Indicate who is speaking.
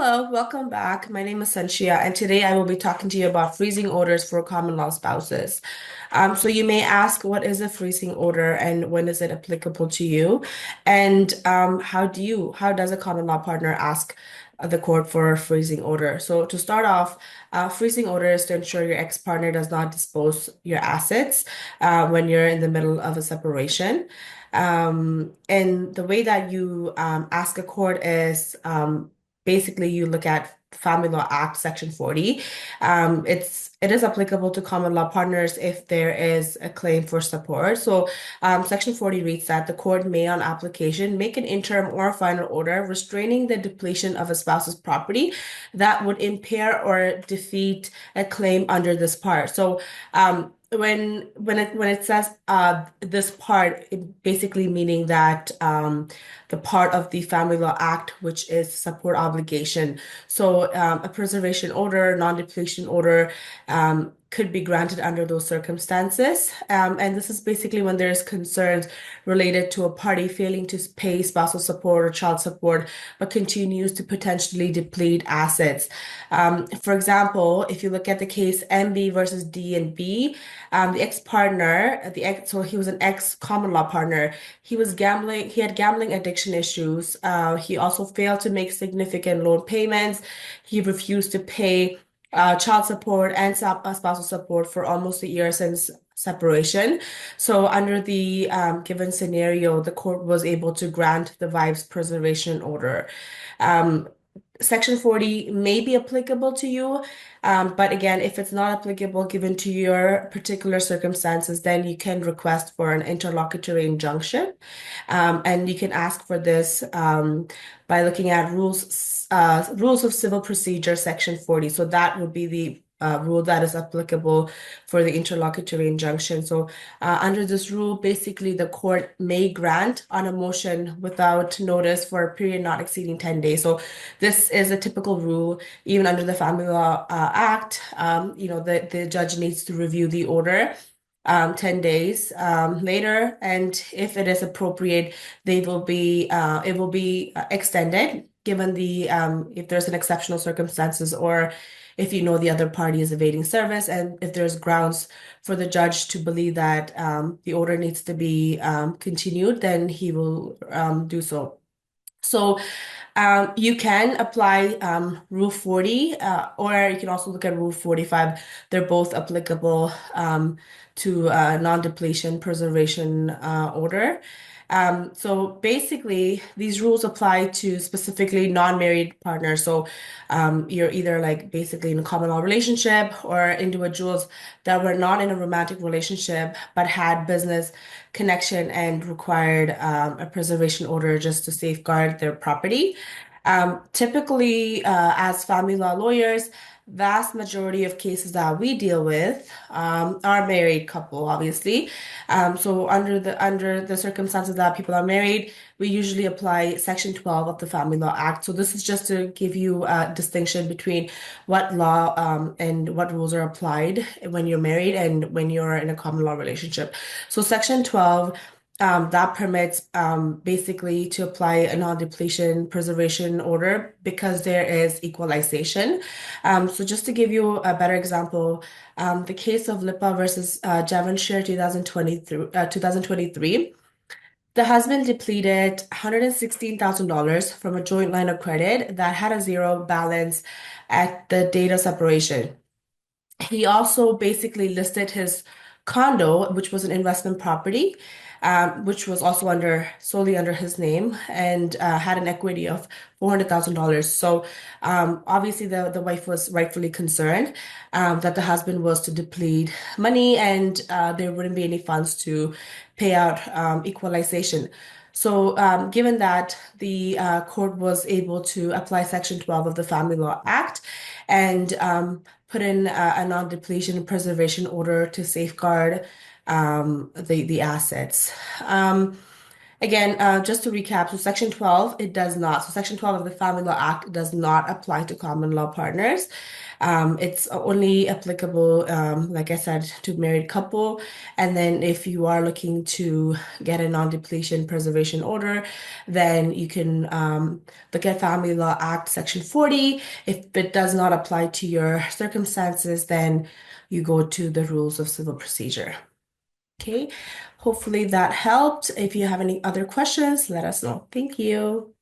Speaker 1: Hello, welcome back. My name is Sunshiaa, and today I will be talking to you about freezing orders for common law spouses. So you may ask, what is a freezing order and when is it applicable to you? And how does a common law partner ask the court for a freezing order? So to start off, freezing order is to ensure your ex-partner does not dispose your assets when you're in the middle of a separation. And the way that you ask a court is basically you look at Family Law Act Section 40. It is applicable to common law partners if there is a claim for support. So Section 40 reads that the court may, on application, make an interim or final order restraining the depletion of a spouse's property that would impair or defeat a claim under this part. So when it says this part, it basically meaning that the part of the Family Law Act, which is support obligation. So a preservation order, non-depletion order could be granted under those circumstances. And this is basically when there's concerns related to a party failing to pay spousal support or child support, but continues to potentially deplete assets. For example, if you look at the case MB versus D and B, the ex-partner, so he was an ex-common law partner. He had gambling addiction issues. He also failed to make significant loan payments. He refused to pay child support and spousal support for almost a year since separation. So under the given scenario, the court was able to grant the wife's preservation order. Um, Section 40 may be applicable to you, but again, if it's not applicable given to your particular circumstances, then you can request for an interlocutory injunction. And you can ask for this by looking at rules of civil procedure, Section 40. So that would be the rule that is applicable for the interlocutory injunction. So under this rule, basically the court may grant on a motion without notice for a period not exceeding 10 days. So this is a typical rule, even under the Family Law Act. The judge needs to review the order 10 days later, and if it is appropriate, it will be extended given the if there's an exceptional circumstances or if you know the other party is evading service, and if there's grounds for the judge to believe that the order needs to be continued, then he will do so. So you can apply Rule 40, or you can also look at Rule 45. They're both applicable to non-depletion preservation order. So basically, these rules apply to specifically non-married partners. So you're either like basically in a common law relationship or individuals that were not in a romantic relationship but had business connection and required a preservation order just to safeguard their property. Typically, as family law lawyers, vast majority of cases that we deal with are married couple, obviously. So under the circumstances that people are married, we usually apply Section 12 of the Family Law Act. So this is just to give you a distinction between what law and what rules are applied when you're married and when you're in a common law relationship. So Section 12 that permits basically to apply a non-depletion preservation order because there is equalization. So just to give you a better example, the case of Lipa versus Devonshire 2023, the husband depleted $116,000 from a joint line of credit that had a zero balance at the date of separation. He also basically listed his condo, which was an investment property, which was also solely under his name, and had an equity of $400,000. So obviously the wife was rightfully concerned that the husband was to deplete money and there wouldn't be any funds to pay out equalization. So, given that the court was able to apply Section 12 of the Family Law Act and put in a non-depletion preservation order to safeguard the assets. Again, just to recap, so Section 12, it does not. So Section 12 of the Family Law Act does not apply to common law partners. It's only applicable, like I said, to married couple. And then if you are looking to get a non-depletion preservation order, then you can look at Family Law Act Section 40. If it does not apply to your circumstances, then you go to the rules of civil procedure. Okay, hopefully that helped. If you have any other questions, let us know. Thank you.